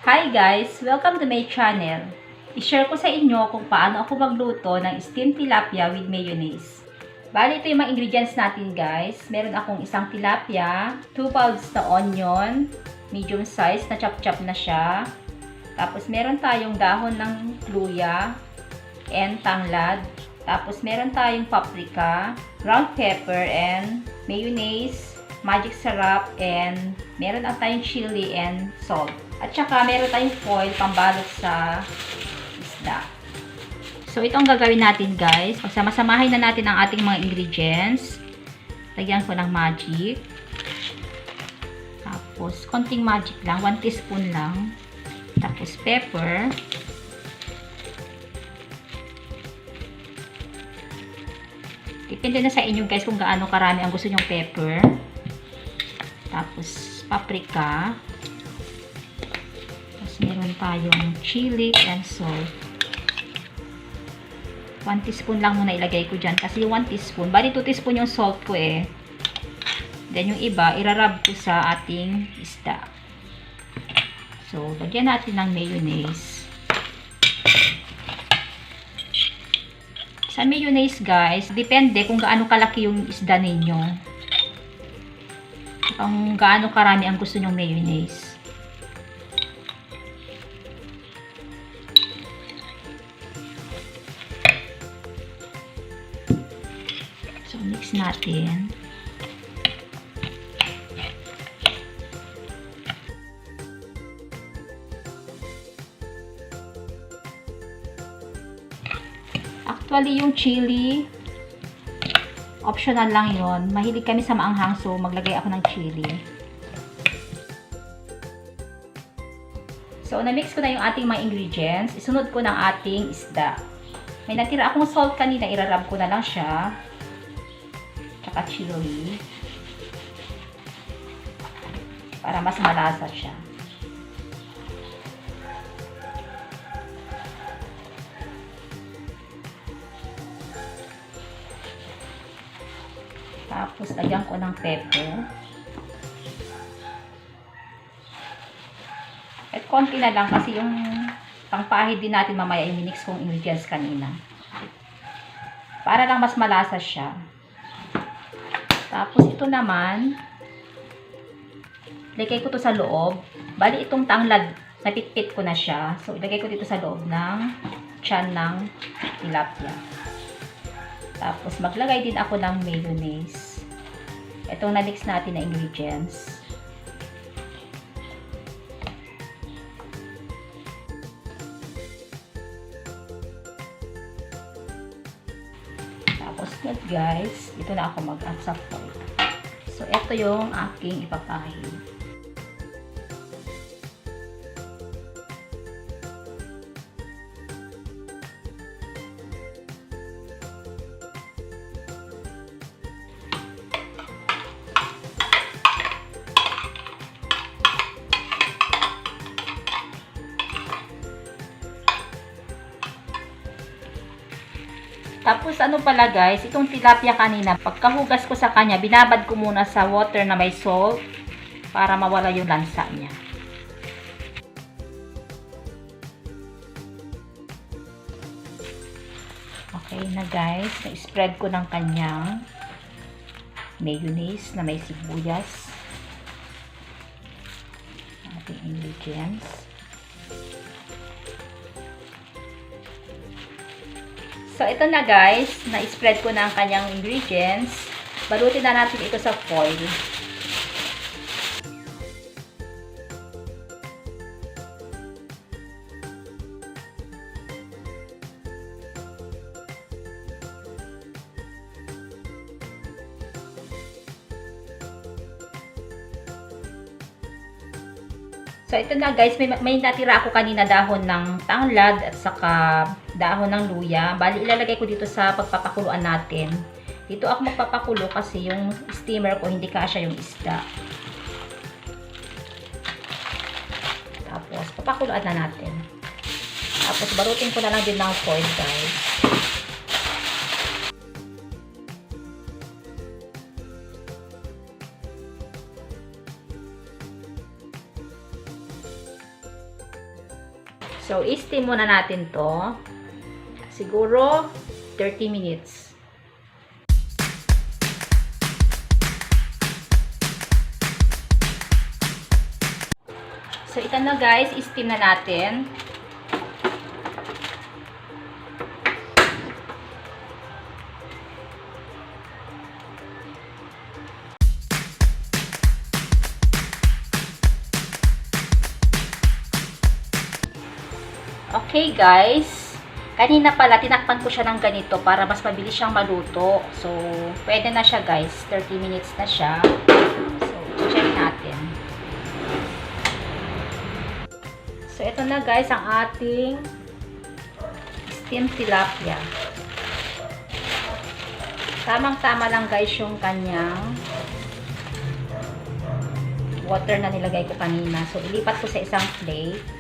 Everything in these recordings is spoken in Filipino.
Hi guys! Welcome to my channel. I-share ko sa inyo kung paano ako magluto ng steamed tilapia with mayonnaise. Bali, ito yung mga ingredients natin guys. Meron akong isang tilapia, 2 bulbs na onion, medium size na chop-chop na siya. Tapos meron tayong dahon ng luya and tanglad. Tapos meron tayong paprika, ground pepper and mayonnaise, magic sarap, and meron tayong chili and salt. At saka, meron tayong foil pambalot sa isda. So, ito ang gagawin natin, guys. Pagsama-samahin na natin ang ating mga ingredients. Lagyan ko ng magic. Tapos, konting magic lang. 1 teaspoon lang. Tapos, pepper. Depende na sa inyo, guys, kung gaano karami ang gusto nyong pepper. Tapos, paprika. Meron tayong chili and salt. 1 teaspoon lang muna ilagay ko dyan. Kasi 1 teaspoon. Bali 2 teaspoon yung salt ko eh. Then yung iba, irarab ko sa ating isda. So, lagyan natin ng mayonnaise. Sa mayonnaise guys, depende kung gaano kalaki yung isda ninyo. Kung gaano karami ang gusto nyong mayonnaise. So, mix natin. Actually, yung chili, optional lang yon. Mahilig kami sa maanghang, so maglagay ako ng chili. So, na-mix ko na yung ating mga ingredients. Isunod ko ng ating isda. May natira akong salt kanina, irarab ko na lang siya. Tsaka chili para mas malasa siya. Tapos lagyan ko ng pepper at konti na lang kasi yung pangpahid din natin mamaya yung minix kong ingredients kanina para lang mas malasa siya. Tapos, ito naman, ilagay ko to sa loob. Bali, itong tanglad, napitpit ko na siya. So, ilagay ko dito sa loob ng tiyan ng tilapia. Tapos, maglagay din ako ng mayonnaise. Itong na-mix natin na ingredients. Tapos, guys, dito na ako mag-add sa foil. So, ito yung aking ipapahid. Tapos, ano pala guys, itong tilapia kanina, pagkahugas ko sa kanya, binabad ko muna sa water na may salt para mawala yung lansa niya. Okay na guys, na-spread ko ng kanyang mayonnaise na may sibuyas. Ating ingredients. So, ito na guys, na-spread ko na ang kanyang ingredients. Balutin na natin ito sa foil. So, ito na guys, may natira ako kanina dahon ng tanglad at saka dahon ng luya. Bali, ilalagay ko dito sa pagpapakuluan natin. Dito ako magpapakulo kasi yung steamer ko hindi kasya yung isda. Tapos, papakuluan na natin. Tapos, barutin ko na lang din ng foil guys. So, i-steam muna natin to. Siguro 30 minutes. So, ito na guys, i-steam na natin. Okay guys, kanina pala tinakpan ko siya ng ganito para mas mabilis siyang maluto. So, pwede na siya guys, 30 minutes na siya. So, check natin. So, ito na guys ang ating steamed tilapia. Tamang-tama lang guys yung kanyang water na nilagay ko kanina. So, ilipat ko sa isang plate.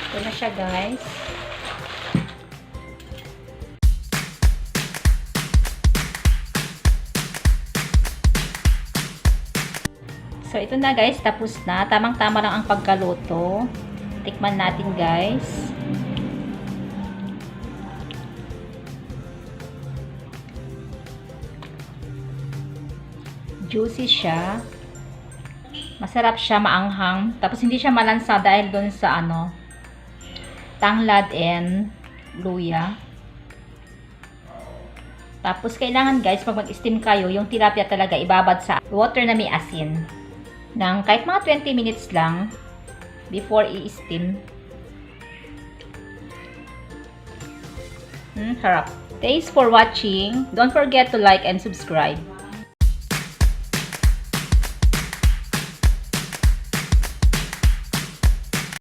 Ito na siya guys. So, ito na guys, tapos na. Tamang-tama lang ang pagkaluto. Tikman natin guys. Juicy siya. Masarap siya, maanghang. Tapos hindi siya malansa dahil doon sa tanglad and luya. Tapos kailangan guys, pag mag-steam kayo, yung tilapia talaga ibabad sa water na may asin. Ng kahit mga 20 minutes lang before i-steam. Sarap. Thanks for watching. Don't forget to like and subscribe.